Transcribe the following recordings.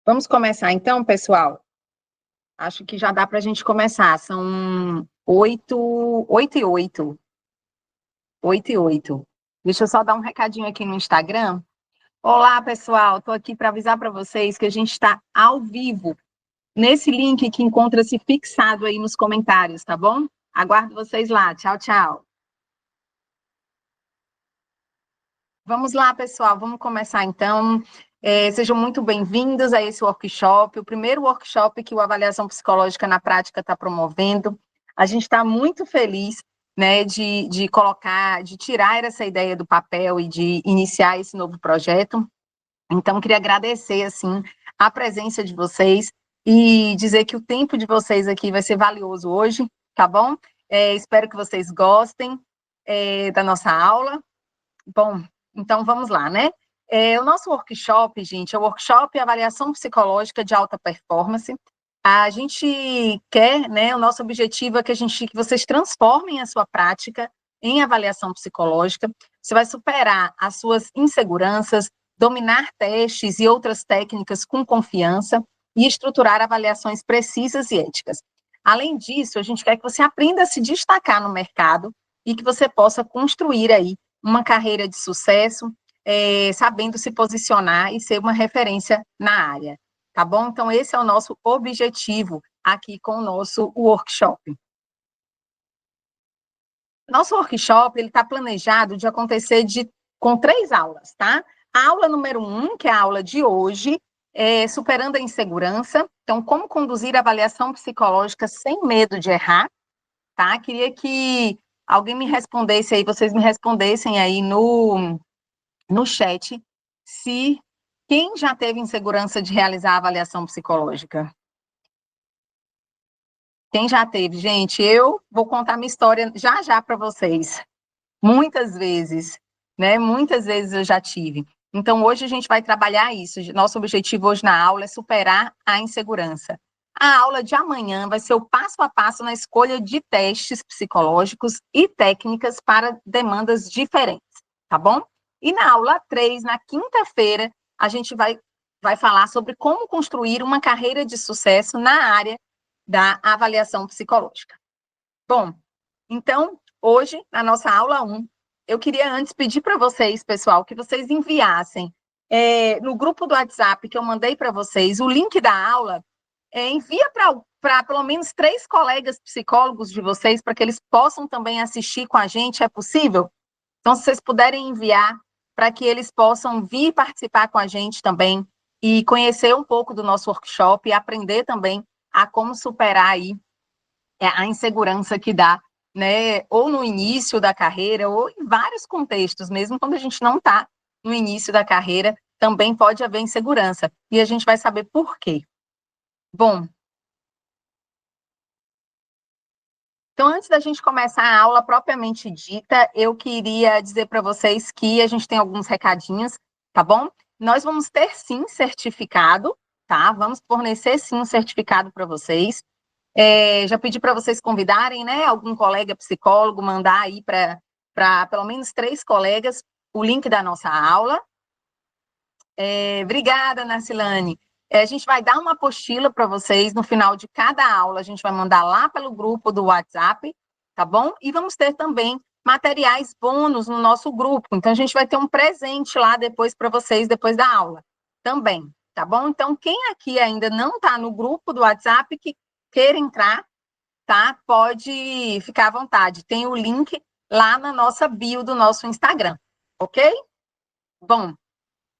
Vamos começar então, pessoal? Acho que já dá para a gente começar. São 8h08. 8h08. Deixa eu só dar um recadinho aqui no Instagram. Olá, pessoal. Estou aqui para avisar para vocês que a gente está ao vivo nesse link que encontra-se fixado aí nos comentários, tá bom? Aguardo vocês lá. Tchau, tchau. Vamos lá, pessoal. Vamos começar então. Sejam muito bem-vindos a esse workshop, o primeiro workshop que o Avaliação Psicológica na Prática está promovendo. A gente está muito feliz, né, de tirar essa ideia do papel e de iniciar esse novo projeto. Então, queria agradecer, assim, a presença de vocês e dizer que o tempo de vocês aqui vai ser valioso hoje, tá bom? Espero que vocês gostem da nossa aula. Bom, então vamos lá, né? O nosso workshop, gente, é o workshop Avaliação Psicológica de Alta Performance. A gente quer, né, o nosso objetivo é que vocês transformem a sua prática em avaliação psicológica. Você vai superar as suas inseguranças, dominar testes e outras técnicas com confiança e estruturar avaliações precisas e éticas. Além disso, a gente quer que você aprenda a se destacar no mercado e que você possa construir aí uma carreira de sucesso, sabendo se posicionar e ser uma referência na área, tá bom? Então, esse é o nosso objetivo aqui com o nosso workshop. Nosso workshop, ele está planejado de acontecer com 3 aulas, tá? A aula número 1, que é a aula de hoje, Superando a Insegurança. Então, como conduzir a avaliação psicológica sem medo de errar, tá? Queria que alguém me respondesse aí, vocês me respondessem aí no chat, se quem já teve insegurança de realizar a avaliação psicológica. Quem já teve? Gente, eu vou contar minha história já para vocês. Muitas vezes, né? Muitas vezes eu já tive. Então, hoje a gente vai trabalhar isso. Nosso objetivo hoje na aula é superar a insegurança. A aula de amanhã vai ser o passo a passo na escolha de testes psicológicos e técnicas para demandas diferentes, tá bom? E na aula 3, na quinta-feira, a gente vai falar sobre como construir uma carreira de sucesso na área da avaliação psicológica. Bom, então, hoje, na nossa aula 1, eu queria antes pedir para vocês, pessoal, que vocês enviassem no grupo do WhatsApp que eu mandei para vocês o link da aula, envia para pelo menos 3 colegas psicólogos de vocês, para que eles possam também assistir com a gente, é possível? Então, se vocês puderem enviar, para que eles possam vir participar com a gente também e conhecer um pouco do nosso workshop e aprender também a como superar aí a insegurança que dá, né, ou no início da carreira, ou em vários contextos, mesmo quando a gente não está no início da carreira, também pode haver insegurança, e a gente vai saber por quê. Bom, então, antes da gente começar a aula propriamente dita, eu queria dizer para vocês que a gente tem alguns recadinhos, tá bom? Nós vamos ter, sim, certificado, tá? Vamos fornecer, sim, um certificado para vocês. Já pedi para vocês convidarem, né, algum colega psicólogo, mandar aí para pelo menos 3 colegas o link da nossa aula. Obrigada, Narcilane. A gente vai dar uma apostila para vocês no final de cada aula, a gente vai mandar lá pelo grupo do WhatsApp, tá bom? E vamos ter também materiais bônus no nosso grupo, então a gente vai ter um presente lá depois para vocês, depois da aula, também, tá bom? Então, quem aqui ainda não está no grupo do WhatsApp, que queira entrar, tá? Pode ficar à vontade, tem o link lá na nossa bio do nosso Instagram, ok? Bom,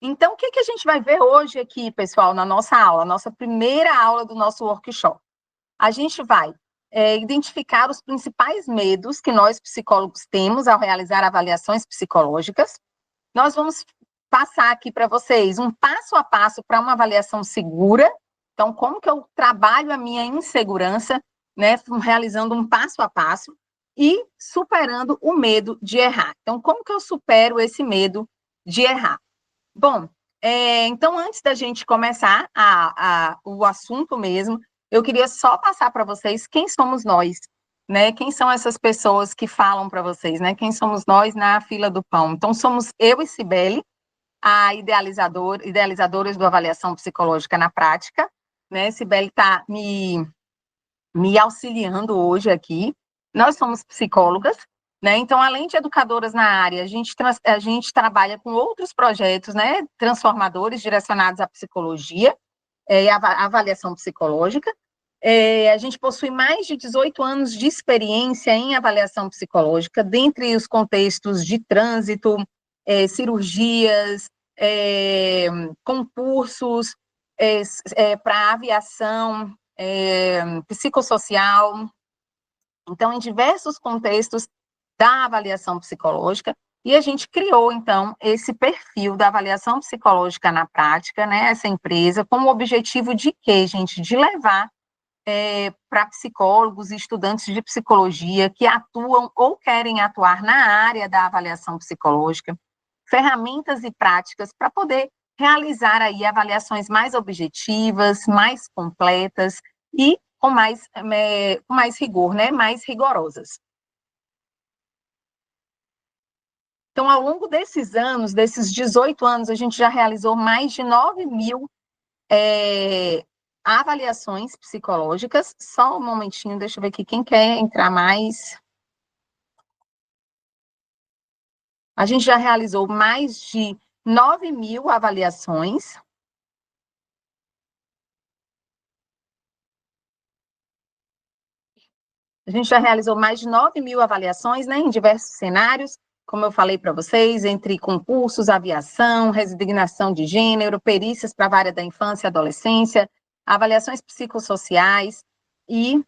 então, o que a gente vai ver hoje aqui, pessoal, na nossa aula, nossa primeira aula do nosso workshop? A gente vai identificar os principais medos que nós, psicólogos, temos ao realizar avaliações psicológicas. Nós vamos passar aqui para vocês um passo a passo para uma avaliação segura. Então, como que eu trabalho a minha insegurança, né, realizando um passo a passo e superando o medo de errar. Então, como que eu supero esse medo de errar? Bom, então, antes da gente começar o assunto mesmo, eu queria só passar para vocês quem somos nós, né? Quem são essas pessoas que falam para vocês, né? Quem somos nós na fila do pão? Então, somos eu e Cibele, a idealizadoras do Avaliação Psicológica na Prática, né? Cibele está me auxiliando hoje aqui. Nós somos psicólogas, né? Então, além de educadoras na área, a gente trabalha com outros projetos, né? Transformadores direcionados à psicologia e à avaliação psicológica. A gente possui mais de 18 anos de experiência em avaliação psicológica, dentre os contextos de trânsito, cirurgias, concursos para aviação, psicossocial, então, em diversos contextos da avaliação psicológica, e a gente criou, então, esse perfil da avaliação psicológica na prática, né, essa empresa, com o objetivo de quê, gente? De levar para psicólogos e estudantes de psicologia que atuam ou querem atuar na área da avaliação psicológica, ferramentas e práticas para poder realizar aí avaliações mais objetivas, mais completas e com mais rigor, né, mais rigorosas. Então, ao longo desses anos, desses 18 anos, a gente já realizou mais de 9.000 avaliações psicológicas. Só um momentinho, deixa eu ver aqui quem quer entrar mais. A gente já realizou mais de 9.000 avaliações. A gente já realizou mais de 9.000 avaliações, né, em diversos cenários, como eu falei para vocês, entre concursos, aviação, resignação de gênero, perícias para a área da infância e adolescência, avaliações psicossociais e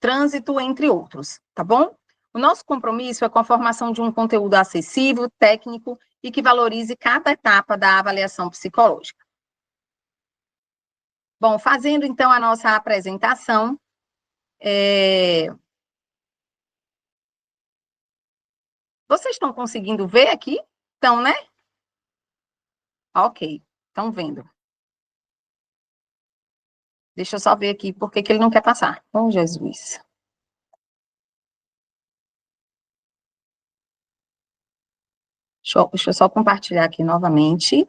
trânsito, entre outros, tá bom? O nosso compromisso é com a formação de um conteúdo acessível, técnico e que valorize cada etapa da avaliação psicológica. Bom, fazendo então a nossa apresentação, vocês estão conseguindo ver aqui? Estão, né? Ok, estão vendo. Deixa eu só ver aqui por que ele não quer passar. Oh, Jesus. Deixa eu só compartilhar aqui novamente.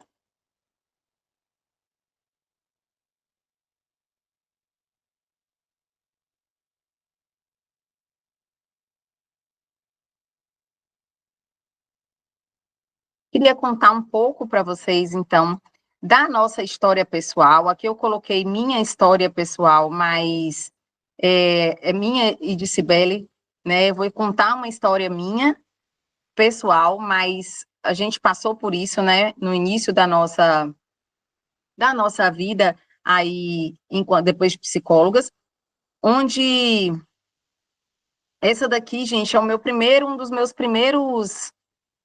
Queria contar um pouco para vocês, então, da nossa história pessoal. Aqui eu coloquei minha história pessoal, mas é minha e de Cibele, né? Eu vou contar uma história minha, pessoal, mas a gente passou por isso, né? No início da nossa vida, aí, depois de psicólogas, onde essa daqui, gente, é um dos meus primeiros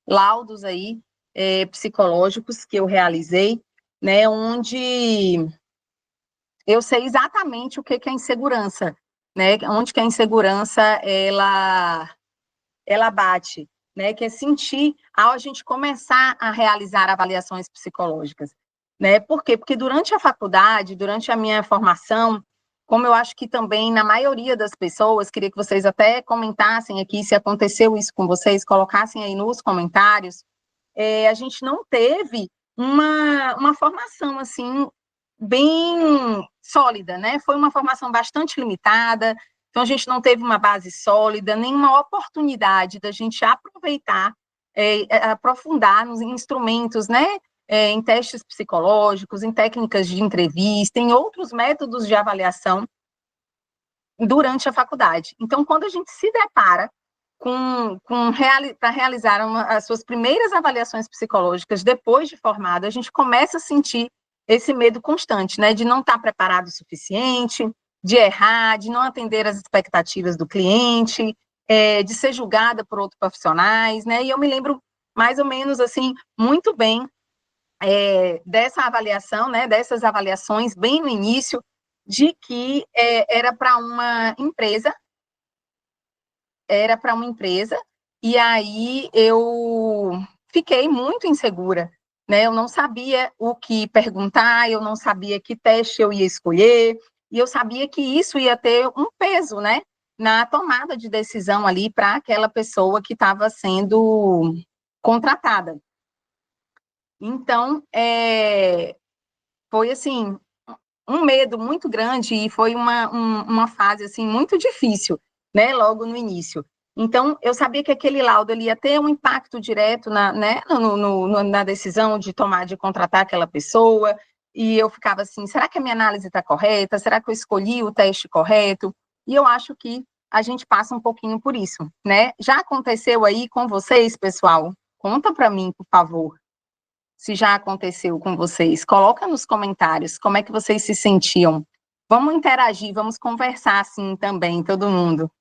laudos aí, psicológicos que eu realizei, né, onde eu sei exatamente o que é insegurança, né, onde que a insegurança, ela bate, né, que é sentir ao a gente começar a realizar avaliações psicológicas, né, por quê? Porque durante a faculdade, durante a minha formação, como eu acho que também na maioria das pessoas, queria que vocês até comentassem aqui se aconteceu isso com vocês, colocassem aí nos comentários, a gente não teve uma formação, assim, bem sólida, né? Foi uma formação bastante limitada, então a gente não teve uma base sólida, nenhuma oportunidade da gente aproveitar, aprofundar nos instrumentos, né? Em testes psicológicos, em técnicas de entrevista, em outros métodos de avaliação durante a faculdade. Então, quando a gente se depara para realizar as suas primeiras avaliações psicológicas depois de formado, a gente começa a sentir esse medo constante, né, de não estar preparado o suficiente, de errar, de não atender às expectativas do cliente, de ser julgada por outros profissionais, né, e eu me lembro mais ou menos, assim, muito bem dessa avaliação, né, dessas avaliações, bem no início, de que era para uma empresa, e aí eu fiquei muito insegura, né? Eu não sabia o que perguntar, eu não sabia que teste eu ia escolher, e eu sabia que isso ia ter um peso, né? Na tomada de decisão ali para aquela pessoa que estava sendo contratada. Então, foi assim, um medo muito grande e foi uma fase assim muito difícil, né, logo no início. Então, eu sabia que aquele laudo ele ia ter um impacto direto né, na decisão de tomar, de contratar aquela pessoa, e eu ficava assim, será que a minha análise está correta? Será que eu escolhi o teste correto? E eu acho que a gente passa um pouquinho por isso, né? Já aconteceu aí com vocês, pessoal? Conta para mim, por favor, se já aconteceu com vocês. Coloca nos comentários como é que vocês se sentiam. Vamos interagir, vamos conversar assim também, todo mundo.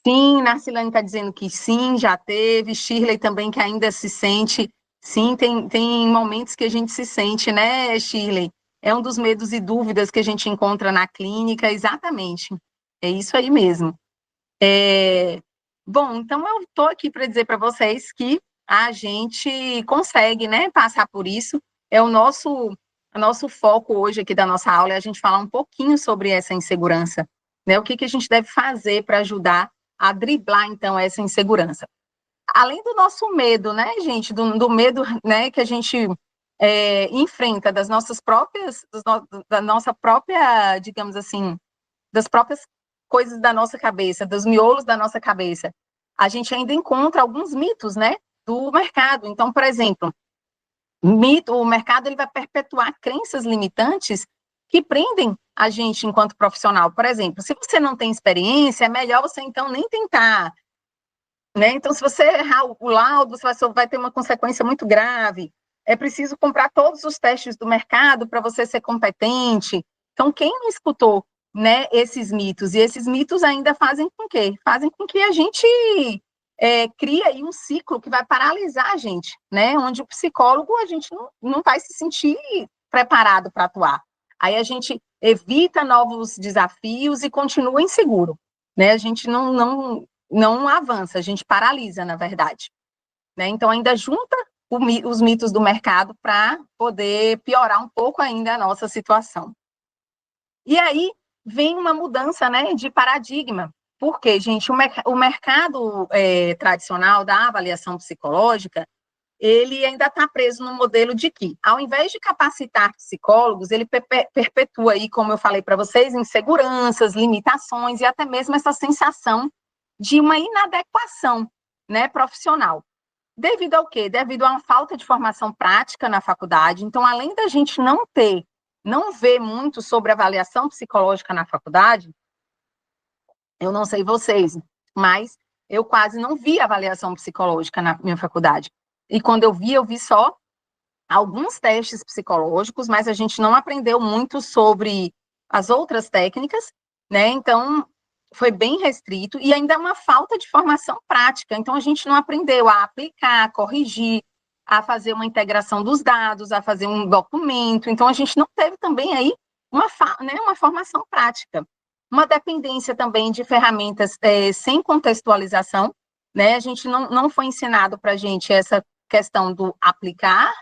Sim, Narcilane está dizendo que sim, já teve. Shirley também que ainda se sente. Sim, tem momentos que a gente se sente, né, Shirley? É um dos medos e dúvidas que a gente encontra na clínica, exatamente. É isso aí mesmo. Bom, então eu estou aqui para dizer para vocês que a gente consegue, né, passar por isso. É o nosso foco hoje aqui da nossa aula, é a gente falar um pouquinho sobre essa insegurança, né? O que que a gente deve fazer para ajudar a driblar, então, essa insegurança. Além do nosso medo, né, gente, do medo, né, que a gente enfrenta das nossas próprias, da nossa própria, digamos assim, das próprias coisas da nossa cabeça, dos miolos da nossa cabeça, a gente ainda encontra alguns mitos, né, do mercado. Então, por exemplo, o mercado ele vai perpetuar crenças limitantes que prendem a gente enquanto profissional. Por exemplo, se você não tem experiência, é melhor você então nem tentar, né? Então, se você errar o laudo, você vai ter uma consequência muito grave. É preciso comprar todos os testes do mercado para você ser competente. Então, quem não escutou, né, esses mitos? E esses mitos ainda fazem com quê? Fazem com que a gente crie aí um ciclo que vai paralisar a gente, né? Onde o psicólogo, a gente não vai se sentir preparado para atuar. Aí a gente evita novos desafios e continua inseguro, né? A gente não avança, a gente paralisa, na verdade. Né? Então, ainda junta os mitos do mercado para poder piorar um pouco ainda a nossa situação. E aí vem uma mudança, né, de paradigma. Porque, gente, o mercado tradicional da avaliação psicológica, ele ainda está preso no modelo de que, ao invés de capacitar psicólogos, ele perpetua aí, como eu falei para vocês, inseguranças, limitações e até mesmo essa sensação de uma inadequação, né, profissional. Devido ao quê? Devido a uma falta de formação prática na faculdade. Então, além da gente não ver muito sobre avaliação psicológica na faculdade, eu não sei vocês, mas eu quase não vi avaliação psicológica na minha faculdade. E quando eu vi só alguns testes psicológicos, mas a gente não aprendeu muito sobre as outras técnicas, né? Então, foi bem restrito e ainda é uma falta de formação prática. Então, a gente não aprendeu a aplicar, a corrigir, a fazer uma integração dos dados, a fazer um documento. Então, a gente não teve também aí uma formação prática. Uma dependência também de ferramentas sem contextualização, né? A gente não foi ensinado para a gente essa questão do aplicar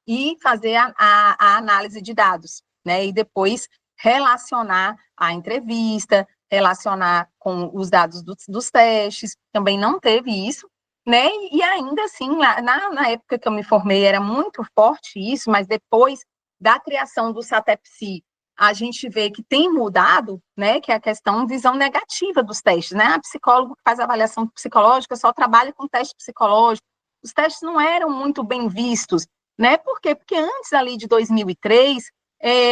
e fazer a análise de dados, né? E depois relacionar a entrevista, relacionar com os dados dos testes, também não teve isso, né? E ainda assim, na época que eu me formei, era muito forte isso, mas depois da criação do SATEPSI, a gente vê que tem mudado, né? Que é a questão visão negativa dos testes, né? A psicólogo que faz avaliação psicológica só trabalha com teste psicológico. Os testes não eram muito bem vistos, né? Por quê? Porque antes ali de 2003,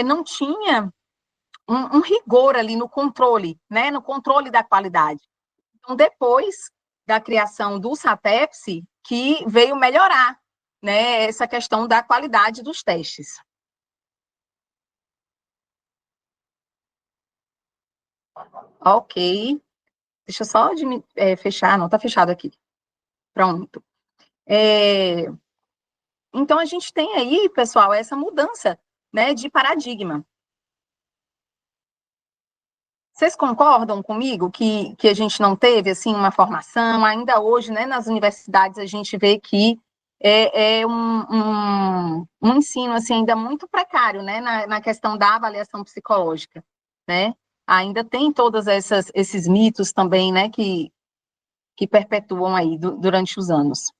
não tinha um rigor ali no controle, né? No controle da qualidade. Então, depois da criação do SATEPSI, que veio melhorar, né? Essa questão da qualidade dos testes. Ok. Deixa eu só fechar, não, está fechado aqui. Pronto. Então, a gente tem aí, pessoal, essa mudança, né, de paradigma. Vocês concordam comigo que a gente não teve, assim, uma formação? Ainda hoje, né, nas universidades, a gente vê que é um ensino, assim, ainda muito precário, né, na questão da avaliação psicológica, né? Ainda tem todos esses mitos também, né, que perpetuam aí durante os anos.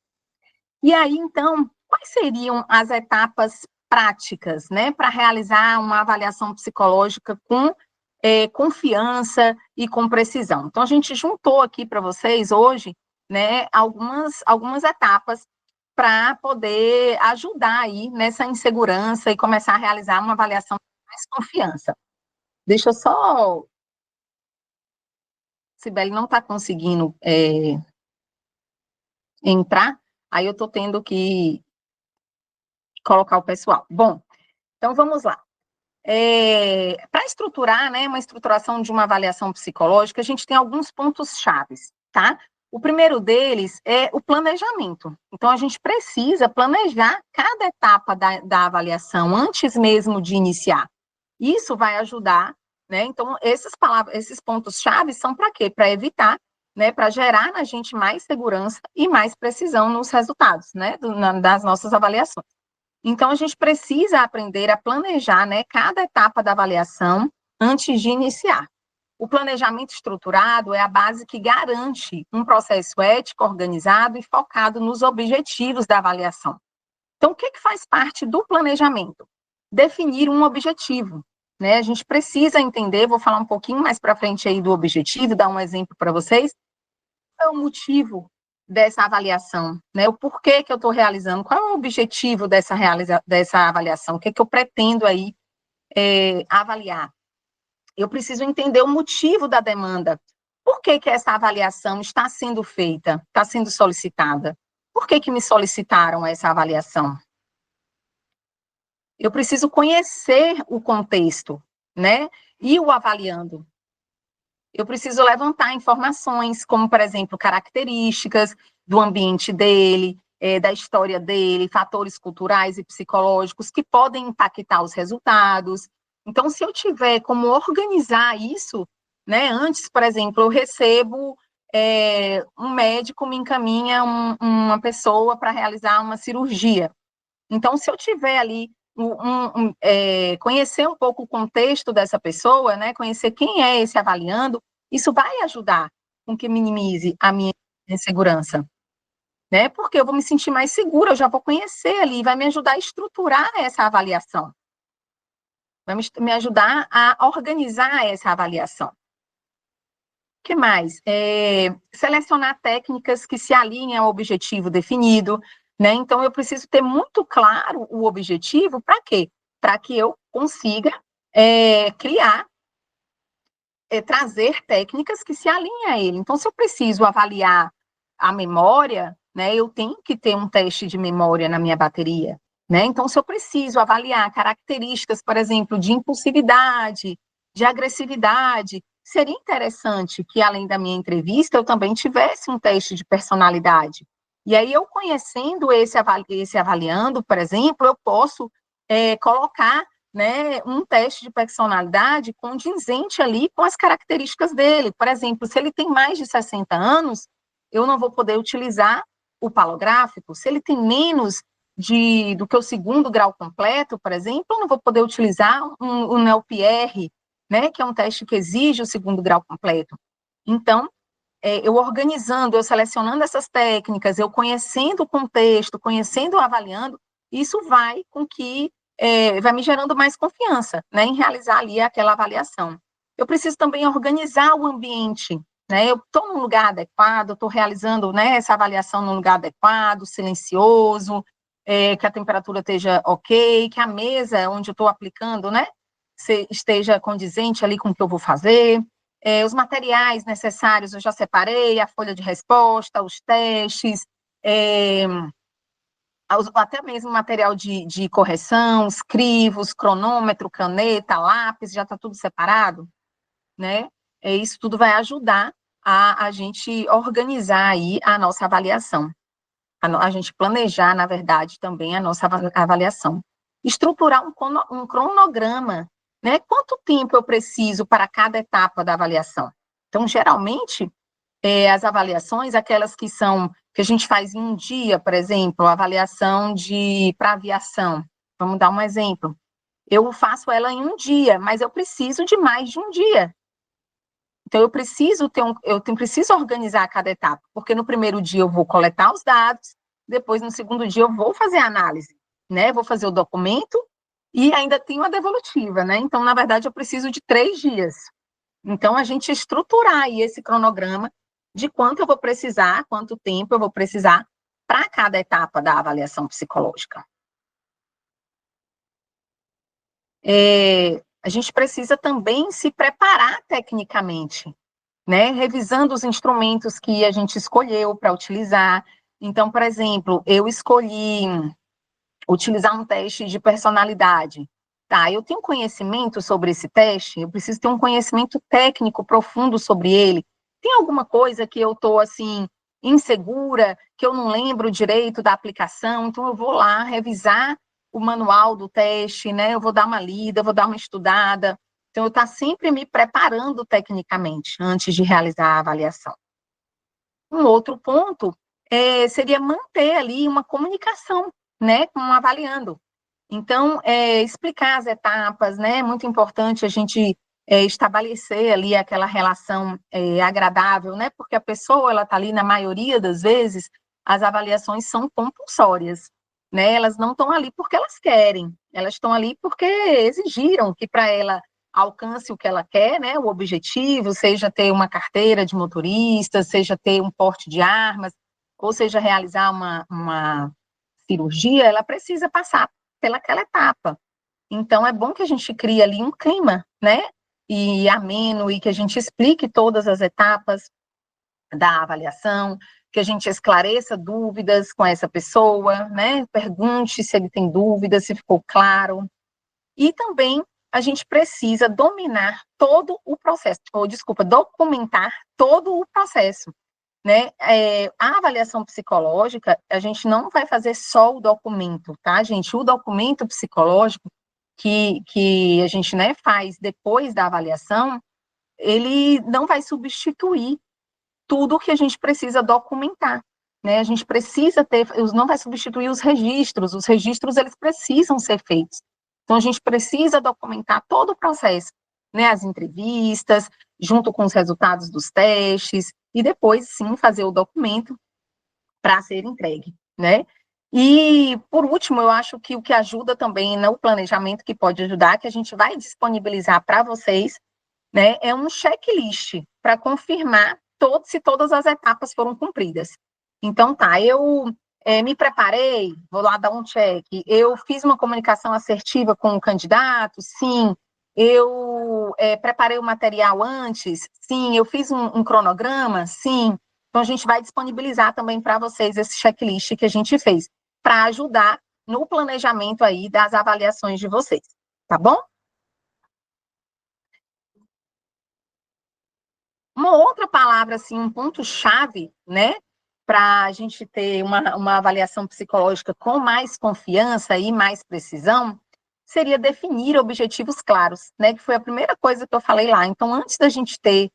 E aí, então, quais seriam as etapas práticas, né, para realizar uma avaliação psicológica com confiança e com precisão? Então, a gente juntou aqui para vocês hoje, né, algumas etapas para poder ajudar aí nessa insegurança e começar a realizar uma avaliação com mais confiança. Deixa eu só... Sibeli não está conseguindo entrar, aí eu estou tendo que colocar o pessoal. Bom, então vamos lá. Para estruturar, né, uma estruturação de uma avaliação psicológica, a gente tem alguns pontos chaves, tá? O primeiro deles é o planejamento. Então, a gente precisa planejar cada etapa da avaliação antes mesmo de iniciar. Isso vai ajudar, né? Então, esses pontos chaves são para quê? Para evitar, né, para gerar na gente mais segurança e mais precisão nos resultados, né, das nossas avaliações. Então, a gente precisa aprender a planejar, né, cada etapa da avaliação antes de iniciar. O planejamento estruturado é a base que garante um processo ético, organizado e focado nos objetivos da avaliação. Então, o que faz parte do planejamento? Definir um objetivo, né? A gente precisa entender, vou falar um pouquinho mais para frente aí do objetivo, dar um exemplo para vocês. Qual é o motivo dessa avaliação, né? O porquê que eu estou realizando, qual é o objetivo dessa avaliação, o que eu pretendo aí avaliar? Eu preciso entender o motivo da demanda. Por que essa avaliação está sendo feita, está sendo solicitada? Por que me solicitaram essa avaliação? Eu preciso conhecer o contexto, né? E o avaliando. Eu preciso levantar informações, como, por exemplo, características do ambiente dele, da história dele, fatores culturais e psicológicos que podem impactar os resultados. Então, se eu tiver como organizar isso, né, antes, por exemplo, eu recebo um médico me encaminha uma pessoa para realizar uma cirurgia. Então, se eu tiver ali conhecer um pouco o contexto dessa pessoa, né, conhecer quem é esse avaliando, isso vai ajudar com que minimize a minha insegurança, né? Porque eu vou me sentir mais segura, eu já vou conhecer ali, vai me ajudar a estruturar essa avaliação, vai me ajudar a organizar essa avaliação. O que mais? Selecionar técnicas que se alinhem ao objetivo definido, né? Então, eu preciso ter muito claro o objetivo, para quê? Para que eu consiga criar, trazer técnicas que se alinhem a ele. Então, se eu preciso avaliar a memória, né, eu tenho que ter um teste de memória na minha bateria, né? Então, se eu preciso avaliar características, por exemplo, de impulsividade, de agressividade, seria interessante que, além da minha entrevista, eu também tivesse um teste de personalidade. E aí, eu conhecendo esse avaliando, por exemplo, eu posso colocar, né, um teste de personalidade condizente ali com as características dele. Por exemplo, se ele tem mais de 60 anos, eu não vou poder utilizar o palográfico. Se ele tem menos do que o segundo grau completo, por exemplo, eu não vou poder utilizar o NELPR, né, que é um teste que exige o segundo grau completo. Então, eu organizando, eu selecionando essas técnicas, eu conhecendo o contexto, conhecendo, avaliando, isso vai com que vai me gerando mais confiança, né, em realizar ali aquela avaliação. Eu preciso também organizar o ambiente, né, eu estou num lugar adequado, estou realizando, né, essa avaliação num lugar adequado, silencioso, que a temperatura esteja ok, que a mesa onde eu estou aplicando, né, esteja condizente ali com o que eu vou fazer. Os materiais necessários eu já separei, a folha de resposta, os testes, até mesmo material de correção, os crivos, cronômetro, caneta, lápis, já está tudo separado, né? Isso tudo vai ajudar a gente organizar aí a nossa avaliação, a gente planejar, na verdade, também a nossa avaliação. Estruturar um cronograma, né? Quanto tempo eu preciso para cada etapa da avaliação? Então, geralmente, as avaliações, aquelas que a gente faz em um dia, por exemplo, a avaliação para aviação, vamos dar um exemplo. Eu faço ela em um dia, mas eu preciso de mais de um dia. Então, eu preciso organizar cada etapa, porque no primeiro dia eu vou coletar os dados, depois, no segundo dia, eu vou fazer a análise, né? Vou fazer o documento e ainda tenho a devolutiva, né? Então, na verdade, eu preciso de 3 dias. Então, a gente estruturar aí esse cronograma de quanto eu vou precisar, quanto tempo eu vou precisar para cada etapa da avaliação psicológica. A gente precisa também se preparar tecnicamente, né? Revisando os instrumentos que a gente escolheu para utilizar. Então, por exemplo, eu escolhi utilizar um teste de personalidade. Tá, eu tenho conhecimento sobre esse teste, eu preciso ter um conhecimento técnico profundo sobre ele. Tem alguma coisa que eu estou, assim, insegura, que eu não lembro direito da aplicação, então eu vou lá revisar o manual do teste, né? Eu vou dar uma lida, eu vou dar uma estudada. Então, eu estou sempre me preparando tecnicamente antes de realizar a avaliação. Um outro ponto seria manter ali uma comunicação, né, com o avaliando. Então, explicar as etapas, né, é muito importante a gente estabelecer ali aquela relação agradável, né, porque a pessoa, ela está ali, na maioria das vezes, as avaliações são compulsórias, né, elas não estão ali porque elas querem, elas estão ali porque exigiram que para ela alcance o que ela quer, né, o objetivo, seja ter uma carteira de motorista, seja ter um porte de armas, ou seja, realizar uma cirurgia, ela precisa passar pelaquela etapa. Então, é bom que a gente crie ali um clima, né, e ameno, e que a gente explique todas as etapas da avaliação, que a gente esclareça dúvidas com essa pessoa, né, pergunte se ele tem dúvidas, se ficou claro. E também a gente precisa dominar todo o processo, ou desculpa, documentar todo o processo, né? A avaliação psicológica, a gente não vai fazer só o documento, tá, gente? O documento psicológico que a gente, né, faz depois da avaliação, ele não vai substituir tudo que a gente precisa documentar, né? A gente precisa ter, não vai substituir os registros eles precisam ser feitos. Então, a gente precisa documentar todo o processo, né? As entrevistas, junto com os resultados dos testes, e depois, sim, fazer o documento para ser entregue, né? E, por último, eu acho que o que ajuda também no planejamento, que pode ajudar, que a gente vai disponibilizar para vocês, né, é um checklist para confirmar se todas as etapas foram cumpridas. Então, tá, eu me preparei, vou lá dar um check, eu fiz uma comunicação assertiva com o candidato, sim, eu preparei o material antes, sim, eu fiz um cronograma, sim. Então, a gente vai disponibilizar também para vocês esse checklist que a gente fez, para ajudar no planejamento aí das avaliações de vocês, tá bom? Uma outra palavra, assim, um ponto-chave, né, para a gente ter uma avaliação psicológica com mais confiança e mais precisão, seria definir objetivos claros, né, que foi a primeira coisa que eu falei lá. Então, antes da gente ter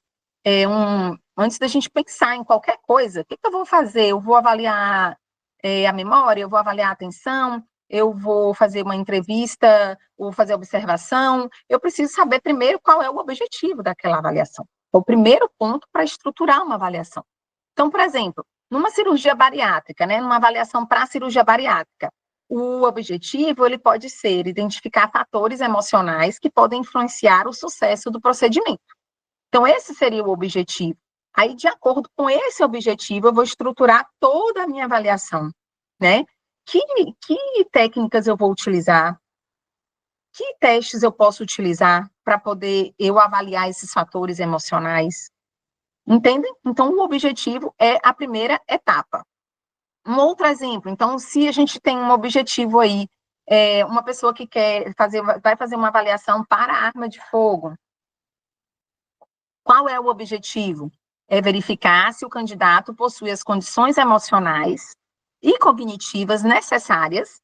antes da gente pensar em qualquer coisa, o que eu vou fazer? Eu vou avaliar a memória, eu vou avaliar a atenção, eu vou fazer uma entrevista, ou fazer observação, eu preciso saber primeiro qual é o objetivo daquela avaliação. É o primeiro ponto para estruturar uma avaliação. Então, por exemplo, numa cirurgia bariátrica, né, numa avaliação para cirurgia bariátrica, o objetivo ele pode ser identificar fatores emocionais que podem influenciar o sucesso do procedimento. Então, esse seria o objetivo. Aí, de acordo com esse objetivo, eu vou estruturar toda a minha avaliação, né? Que técnicas eu vou utilizar? Que testes eu posso utilizar para poder eu avaliar esses fatores emocionais? Entendem? Então, o objetivo é a primeira etapa. Um outro exemplo, então, se a gente tem um objetivo aí, uma pessoa que vai fazer uma avaliação para a arma de fogo, qual é o objetivo? É verificar se o candidato possui as condições emocionais e cognitivas necessárias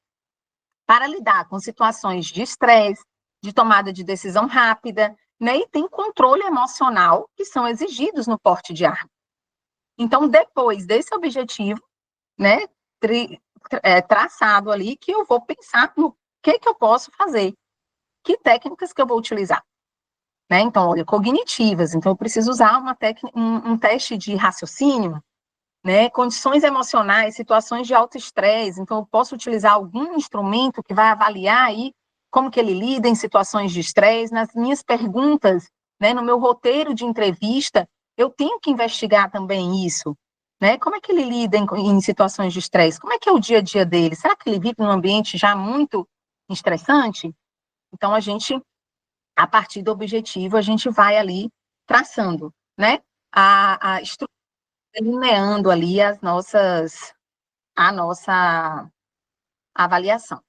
para lidar com situações de estresse, de tomada de decisão rápida, né, e tem controle emocional que são exigidos no porte de arma. Então, depois desse objetivo, né, traçado ali, que eu vou pensar no que eu posso fazer, que técnicas que eu vou utilizar. Né? Então, olha, cognitivas, então eu preciso usar um teste de raciocínio, né? Condições emocionais, situações de alto estresse. Então, eu posso utilizar algum instrumento que vai avaliar aí como que ele lida em situações de estresse. Nas minhas perguntas, né, no meu roteiro de entrevista, eu tenho que investigar também isso, né? Como é que ele lida em situações de estresse? Como é que é o dia a dia dele? Será que ele vive num ambiente já muito estressante? Então, a partir do objetivo, a gente vai ali traçando, né? A estrutura, delineando ali a nossa avaliação.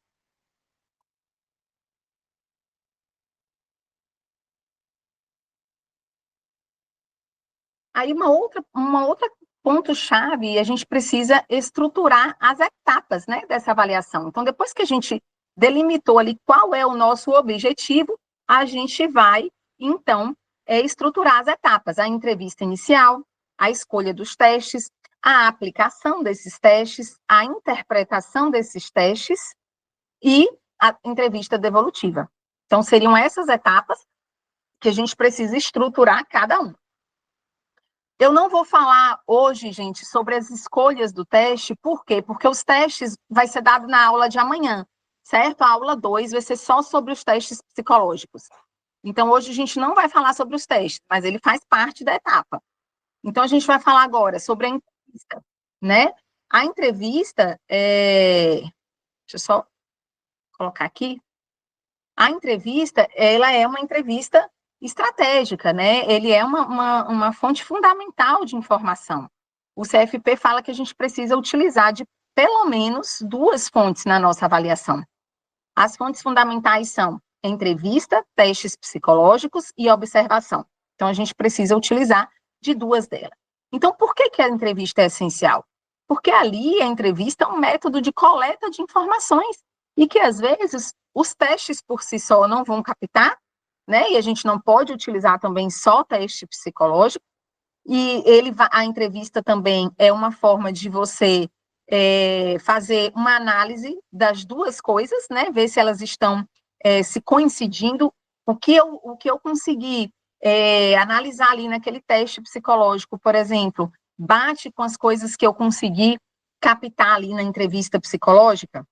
Aí uma outra ponto-chave, a gente precisa estruturar as etapas, né, dessa avaliação. Então, depois que a gente delimitou ali qual é o nosso objetivo, a gente vai, então, estruturar as etapas, a entrevista inicial, a escolha dos testes, a aplicação desses testes, a interpretação desses testes e a entrevista devolutiva. Então, seriam essas etapas que a gente precisa estruturar cada um. Eu não vou falar hoje, gente, sobre as escolhas do teste, por quê? Porque os testes vai ser dado na aula de amanhã, certo? A aula 2 vai ser só sobre os testes psicológicos. Então, hoje a gente não vai falar sobre os testes, mas ele faz parte da etapa. Então, a gente vai falar agora sobre a entrevista, né? A entrevista, deixa eu só colocar aqui. A entrevista, ela é uma entrevista estratégica, né? Ele é uma fonte fundamental de informação. O CFP fala que a gente precisa utilizar de pelo menos duas fontes na nossa avaliação. As fontes fundamentais são entrevista, testes psicológicos e observação. Então, a gente precisa utilizar de duas delas. Então, por que a entrevista é essencial? Porque ali a entrevista é um método de coleta de informações e que, às vezes, os testes por si só não vão captar, né? E a gente não pode utilizar também só teste psicológico. E a entrevista também é uma forma de você fazer uma análise das duas coisas, né? Ver se elas estão se coincidindo. O que eu consegui analisar ali naquele teste psicológico, por exemplo, bate com as coisas que eu consegui captar ali na entrevista psicológica,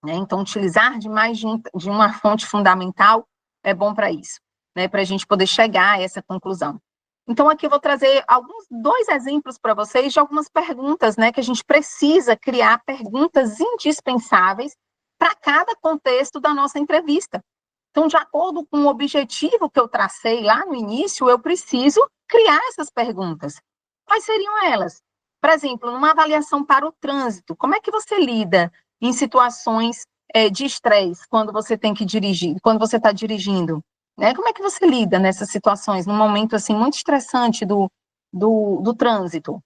né? Então, utilizar de mais de uma fonte fundamental é bom para isso, né? Para a gente poder chegar a essa conclusão. Então, aqui eu vou trazer dois exemplos para vocês de algumas perguntas, né? Que a gente precisa criar perguntas indispensáveis para cada contexto da nossa entrevista. Então, de acordo com o objetivo que eu tracei lá no início, eu preciso criar essas perguntas. Quais seriam elas? Por exemplo, numa avaliação para o trânsito, como é que você lida em situações de estresse quando você tem que dirigir, quando você está dirigindo? Né? Como é que você lida nessas situações, num momento assim muito estressante do trânsito?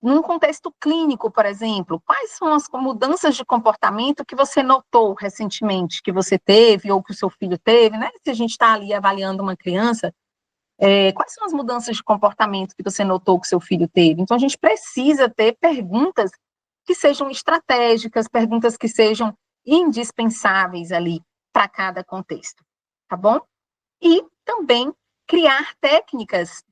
Num contexto clínico, por exemplo, quais são as mudanças de comportamento que você notou recentemente, que você teve ou que o seu filho teve, né? Se a gente está ali avaliando uma criança, quais são as mudanças de comportamento que você notou que o seu filho teve? Então, a gente precisa ter perguntas que sejam estratégicas, perguntas que sejam indispensáveis ali para cada contexto, tá bom? E também criar técnicas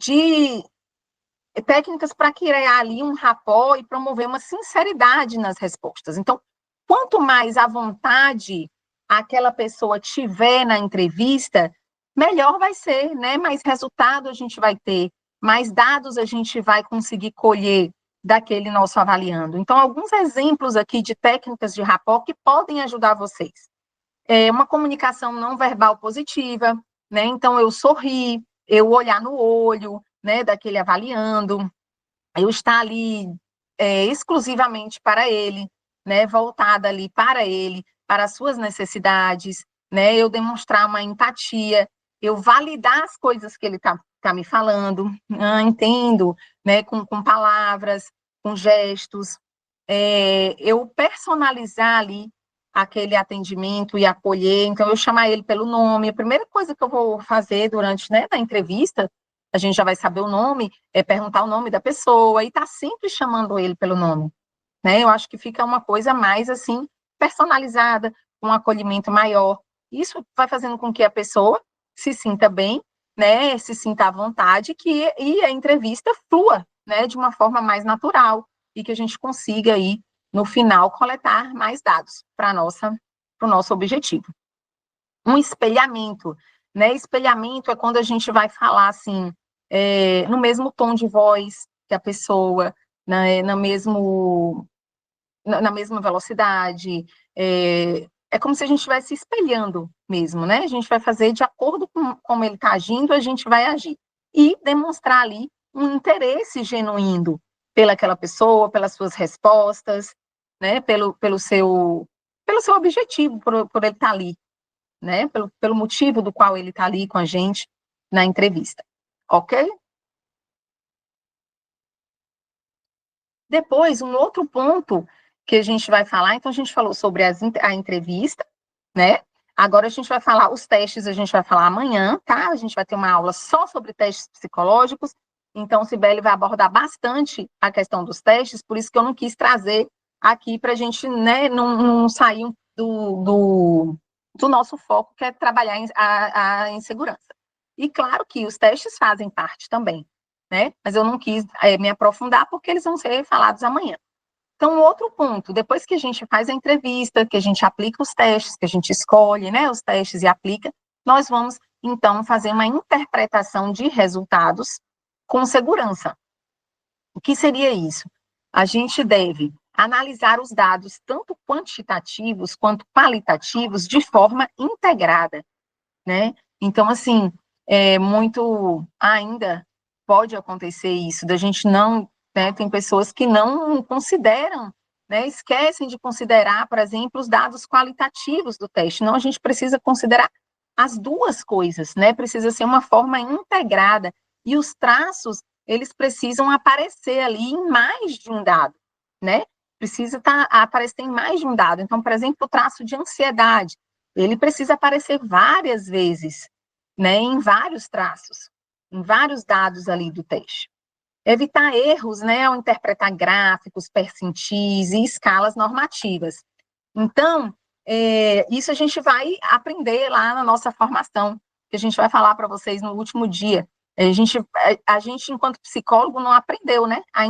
para criar ali um rapport e promover uma sinceridade nas respostas. Então, quanto mais à vontade aquela pessoa tiver na entrevista, melhor vai ser, né? Mais resultado a gente vai ter, mais dados a gente vai conseguir colher daquele nosso avaliando. Então, alguns exemplos aqui de técnicas de rapport que podem ajudar vocês. Uma comunicação não verbal positiva, né? Então, eu sorrir, eu olhar no olho, né, daquele avaliando, eu estar ali exclusivamente para ele, né, voltada ali para ele, para as suas necessidades, né, eu demonstrar uma empatia, eu validar as coisas que ele tá me falando, entendo, né, com palavras, com gestos, eu personalizar ali aquele atendimento e acolher, então eu chamar ele pelo nome, a primeira coisa que eu vou fazer durante, né, a entrevista, a gente já vai saber o nome, perguntar o nome da pessoa e tá sempre chamando ele pelo nome, né? Eu acho que fica uma coisa mais assim personalizada, um acolhimento maior. Isso vai fazendo com que a pessoa se sinta bem, né? Se sinta à vontade e a entrevista flua, né? De uma forma mais natural, e que a gente consiga aí, no final, coletar mais dados para o nosso objetivo. Um espelhamento, né? Espelhamento é quando a gente vai falar assim, no mesmo tom de voz que a pessoa, né? Na mesma velocidade, é como se a gente estivesse espelhando mesmo, né? A gente vai fazer de acordo com como ele está agindo, a gente vai agir. E demonstrar ali um interesse genuíno pelaquela pessoa, pelas suas respostas, né? Pelo seu objetivo, por ele estar ali, né? Pelo motivo do qual ele está ali com a gente na entrevista. Ok? Depois, um outro ponto que a gente vai falar, então a gente falou sobre a entrevista, né? Agora a gente vai falar os testes, a gente vai falar amanhã, tá? A gente vai ter uma aula só sobre testes psicológicos, então Cibele vai abordar bastante a questão dos testes, por isso que eu não quis trazer aqui para a gente, né, não sair do nosso foco, que é trabalhar a insegurança. E claro que os testes fazem parte também, né? Mas eu não quis me aprofundar porque eles vão ser falados amanhã. Então, outro ponto, depois que a gente faz a entrevista, que a gente aplica os testes, que a gente escolhe, né, os testes e aplica, nós vamos, então, fazer uma interpretação de resultados com segurança. O que seria isso? A gente deve analisar os dados, tanto quantitativos quanto qualitativos, de forma integrada, né? Então, assim, muito ainda pode acontecer isso, da gente não, né, tem pessoas que não consideram, né, esquecem de considerar, por exemplo, os dados qualitativos do teste. Não, a gente precisa considerar as duas coisas, né? Precisa ser uma forma integrada. E os traços, eles precisam aparecer ali em mais de um dado, né? Precisa aparecer em mais de um dado. Então, por exemplo, o traço de ansiedade, ele precisa aparecer várias vezes, né, em vários traços, em vários dados ali do teste. Evitar erros, né, ao interpretar gráficos, percentis e escalas normativas. Então, isso a gente vai aprender lá na nossa formação, que a gente vai falar para vocês no último dia. A gente, enquanto psicólogo, não aprendeu, né, a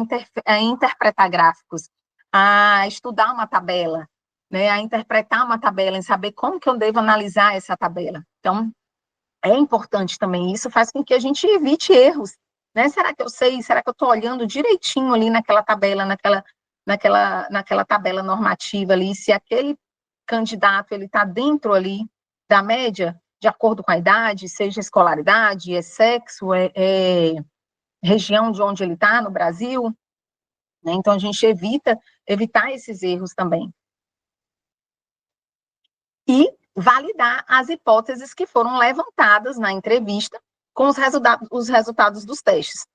interpretar gráficos, a estudar uma tabela, né, a interpretar uma tabela, em saber como que eu devo analisar essa tabela. Então, é importante também, isso faz com que a gente evite erros, né? Será que eu sei? Será que eu estou olhando direitinho ali naquela tabela, naquela tabela normativa ali, se aquele candidato ele está dentro ali da média, de acordo com a idade, seja escolaridade, sexo, região de onde ele está no Brasil, né? Então a gente evitar esses erros também. E validar as hipóteses que foram levantadas na entrevista com os resultados dos testes.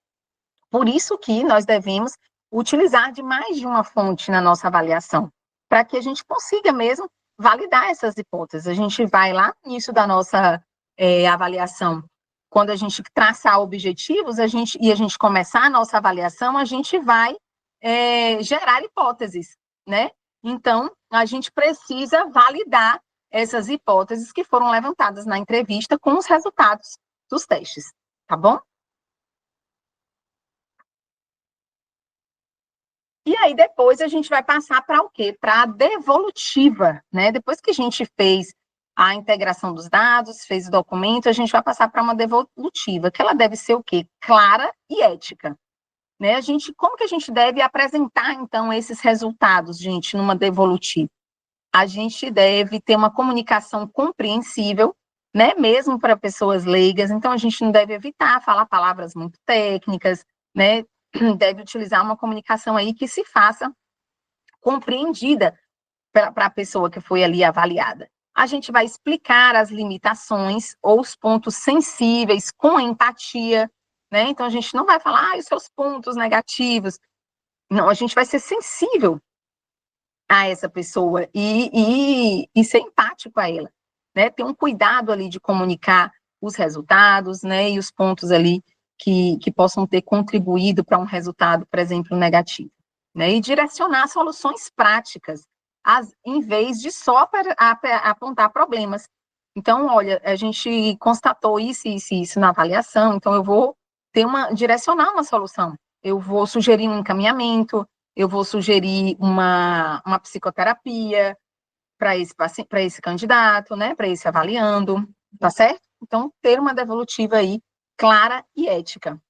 Por isso que nós devemos utilizar de mais de uma fonte na nossa avaliação, para que a gente consiga mesmo validar essas hipóteses. A gente vai lá no início da nossa avaliação, quando a gente traçar objetivos, e a gente começar a nossa avaliação, a gente vai gerar hipóteses, né? Então, a gente precisa validar essas hipóteses que foram levantadas na entrevista com os resultados dos testes, tá bom? E aí depois a gente vai passar para o quê? Para a devolutiva, né? Depois que a gente fez a integração dos dados, fez o documento, a gente vai passar para uma devolutiva, que ela deve ser o quê? Clara e ética. Né? Como que a gente deve apresentar, então, esses resultados, gente, numa devolutiva? A gente deve ter uma comunicação compreensível, né, mesmo para pessoas leigas, então a gente não deve evitar falar palavras muito técnicas, né, deve utilizar uma comunicação aí que se faça compreendida para a pessoa que foi ali avaliada. A gente vai explicar as limitações ou os pontos sensíveis com empatia, né, então a gente não vai falar, os seus pontos negativos, não, a gente vai ser sensível a essa pessoa e ser empático a ela, né? Ter um cuidado ali de comunicar os resultados, né? E os pontos ali que possam ter contribuído para um resultado, por exemplo, negativo, né? E direcionar soluções práticas, em vez de só apontar problemas. Então, olha, a gente constatou isso na avaliação, então eu vou direcionar uma solução. Eu vou sugerir um encaminhamento, eu vou sugerir uma psicoterapia para esse candidato, né, para esse avaliando, tá certo? Então, ter uma devolutiva aí clara e ética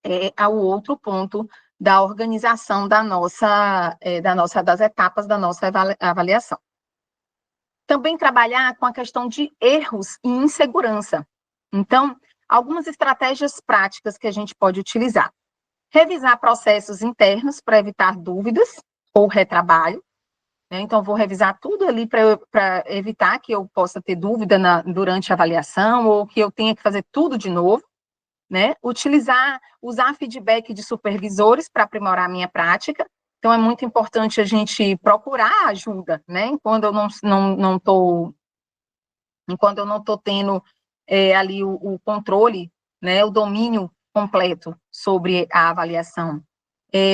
é o outro ponto da organização das etapas da nossa avaliação. Também trabalhar com a questão de erros e insegurança. Então, algumas estratégias práticas que a gente pode utilizar. Revisar processos internos para evitar dúvidas ou retrabalho. Né? Então, vou revisar tudo ali para evitar que eu possa ter dúvida durante a avaliação ou que eu tenha que fazer tudo de novo. Né? Usar feedback de supervisores para aprimorar a minha prática. Então, é muito importante a gente procurar ajuda, né? Enquanto eu não estou tendo ali o controle, né? O domínio completo sobre a avaliação.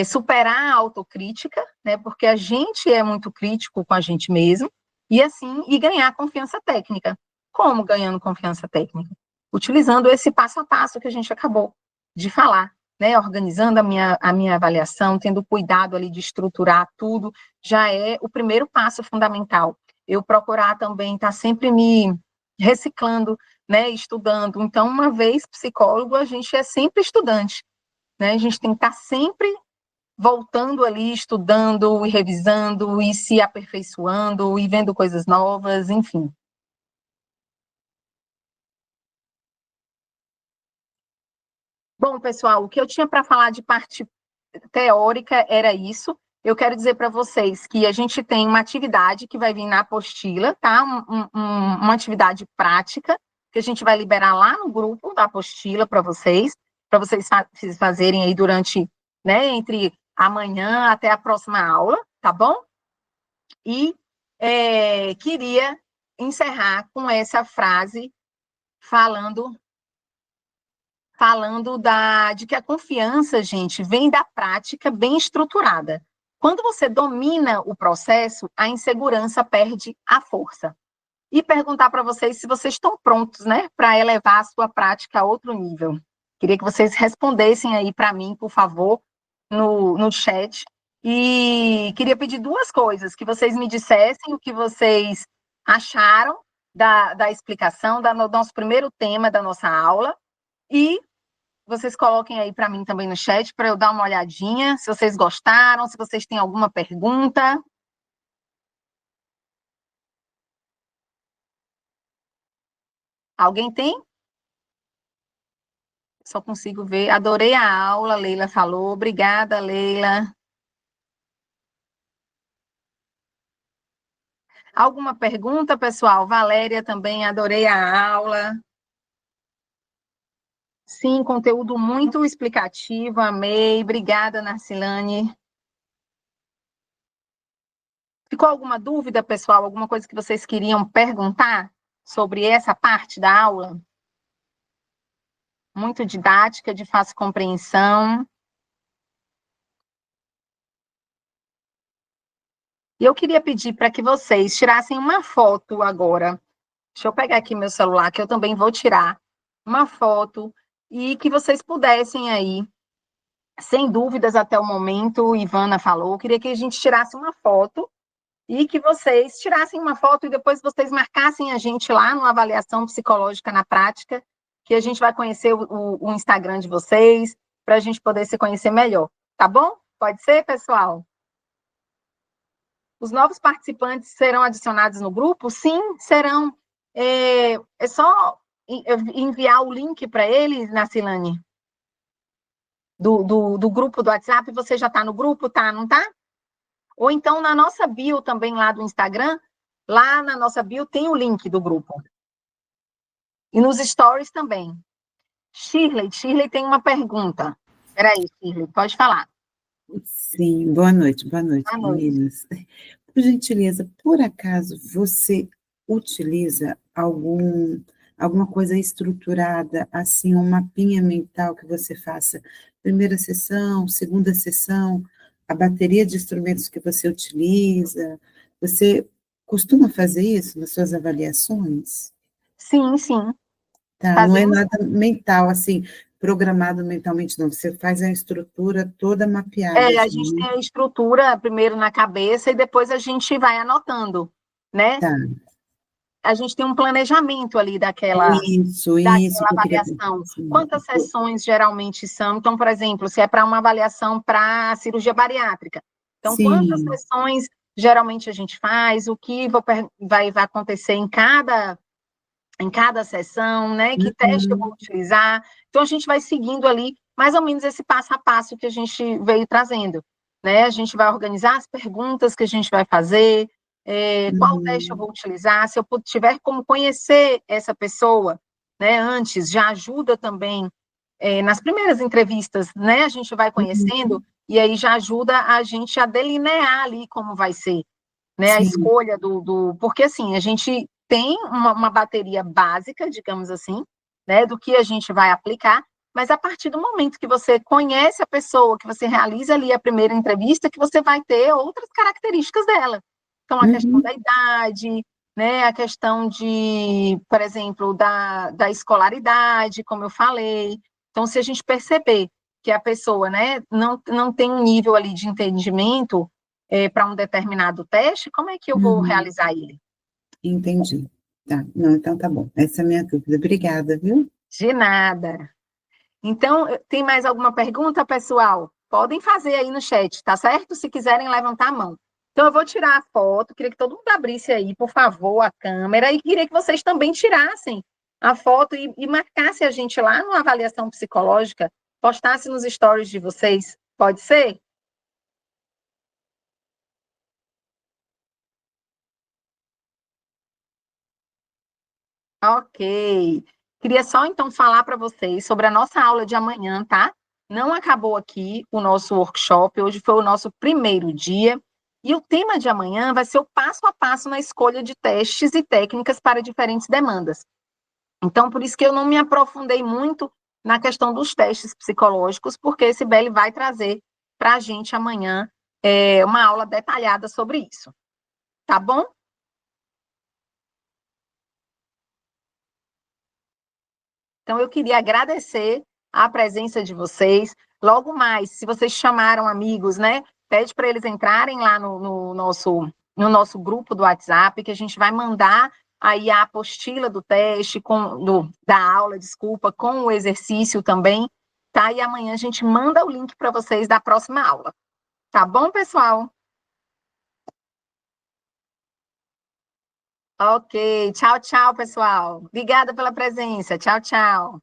Superar a autocrítica, né? Porque a gente é muito crítico com a gente mesmo, e ganhar confiança técnica. Como ganhando confiança técnica? Utilizando esse passo a passo que a gente acabou de falar, né? Organizando a minha avaliação, tendo cuidado ali de estruturar tudo, já é o primeiro passo fundamental. Eu procurar também estar sempre me reciclando, né? Estudando. Então, uma vez psicólogo, a gente é sempre estudante, né? A gente tem que estar sempre voltando ali, estudando e revisando e se aperfeiçoando e vendo coisas novas, enfim. Bom, pessoal, o que eu tinha para falar de parte teórica era isso. Eu quero dizer para vocês que a gente tem uma atividade que vai vir na apostila, tá? Uma atividade prática que a gente vai liberar lá no grupo da apostila para vocês fazerem aí durante, né, entre amanhã até a próxima aula, tá bom? E queria encerrar com essa frase falando de que a confiança, gente, vem da prática bem estruturada. Quando você domina o processo, a insegurança perde a força. E perguntar para vocês se vocês estão prontos, né, para elevar a sua prática a outro nível. Queria que vocês respondessem aí para mim, por favor, no chat. E queria pedir duas coisas, que vocês me dissessem o que vocês acharam da explicação, do nosso primeiro tema da nossa aula, e vocês coloquem aí para mim também no chat, para eu dar uma olhadinha, se vocês gostaram, se vocês têm alguma pergunta. Alguém tem? Só consigo ver. Adorei a aula, Leila falou. Obrigada, Leila. Alguma pergunta, pessoal? Valéria também, adorei a aula. Sim, conteúdo muito explicativo, amei. Obrigada, Narcilane. Ficou alguma dúvida, pessoal? Alguma coisa que vocês queriam perguntar sobre essa parte da aula? Muito didática, de fácil compreensão. E eu queria pedir para que vocês tirassem uma foto agora. Deixa eu pegar aqui meu celular, que eu também vou tirar uma foto, e que vocês pudessem aí, sem dúvidas até o momento, Ivana falou, eu queria que a gente tirasse uma foto, e que vocês tirassem uma foto e depois vocês marcassem a gente lá no Avaliação Psicológica na Prática, que a gente vai conhecer o Instagram de vocês, para a gente poder se conhecer melhor. Tá bom? Pode ser, pessoal? Os novos participantes serão adicionados no grupo? Sim, serão. É só enviar o link para eles, Nacilane, do grupo do WhatsApp. Você já está no grupo, tá? Não tá? Ou então na nossa bio também lá do Instagram, lá na nossa bio tem o link do grupo. E nos stories também. Shirley tem uma pergunta. Peraí, Shirley, pode falar. Sim, boa noite, meninas. Noite. Por gentileza, por acaso você utiliza alguma coisa estruturada, assim, um mapinha mental que você faça primeira sessão, segunda sessão, a bateria de instrumentos que você utiliza? Você costuma fazer isso nas suas avaliações? Sim. Tá, não é Fazemos. nada mental, assim, programado mentalmente, não, você faz a estrutura toda mapeada, A assim, gente né? tem a estrutura primeiro na cabeça e depois a gente vai anotando, né? Tá, A gente tem um planejamento ali isso daquela que eu queria avaliação. assim, Quantas sessões geralmente são? Então, por exemplo, se é para uma avaliação para cirurgia bariátrica. Então, quantas sim, sessões geralmente a gente faz? O que vai acontecer em cada sessão, né? Que teste eu vou uhum, utilizar? Então, a gente vai seguindo ali mais ou menos esse passo a passo que a gente veio trazendo, né? A gente vai organizar as perguntas que a gente vai fazer, qual teste eu uhum, vou utilizar, se eu tiver como conhecer essa pessoa, né, antes, já ajuda também nas primeiras entrevistas, né, a gente vai conhecendo, uhum, e aí já ajuda a gente a delinear ali como vai ser, né, a sim, escolha porque assim, a gente tem uma bateria básica, digamos assim, né, do que a gente vai aplicar, mas a partir do momento que você conhece a pessoa, que você realiza ali a primeira entrevista, que você vai ter outras características dela. Então, a questão uhum, da idade, né, a questão por exemplo, da escolaridade, como eu falei. Então, se a gente perceber que a pessoa, né, não tem um nível ali de entendimento para um determinado teste, como é que eu vou uhum, realizar ele? entendi. Tá, não, então tá bom. Essa é a minha dúvida. Obrigada, viu? De nada. Então, tem mais alguma pergunta, pessoal? Podem fazer aí no chat, tá certo? Se quiserem levantar a mão. Então, eu vou tirar a foto, queria que todo mundo abrisse aí, por favor, a câmera, e queria que vocês também tirassem a foto e marcassem a gente lá numa avaliação psicológica, postassem nos stories de vocês. Pode ser? Ok. Queria só então falar para vocês sobre a nossa aula de amanhã, tá? Não acabou aqui o nosso workshop, hoje foi o nosso primeiro dia. E o tema de amanhã vai ser o passo a passo na escolha de testes e técnicas para diferentes demandas. Então, por isso que eu não me aprofundei muito na questão dos testes psicológicos, porque esse Sibeli vai trazer para a gente amanhã uma aula detalhada sobre isso. Tá bom? Então, eu queria agradecer a presença de vocês. Logo mais, se vocês chamaram amigos, né, pede para eles entrarem lá no nosso grupo do WhatsApp, que a gente vai mandar aí a apostila do teste, da aula, desculpa, com o exercício também, tá? E amanhã a gente manda o link para vocês da próxima aula. Tá bom, pessoal? Ok. Tchau, tchau, pessoal. Obrigada pela presença. Tchau, tchau.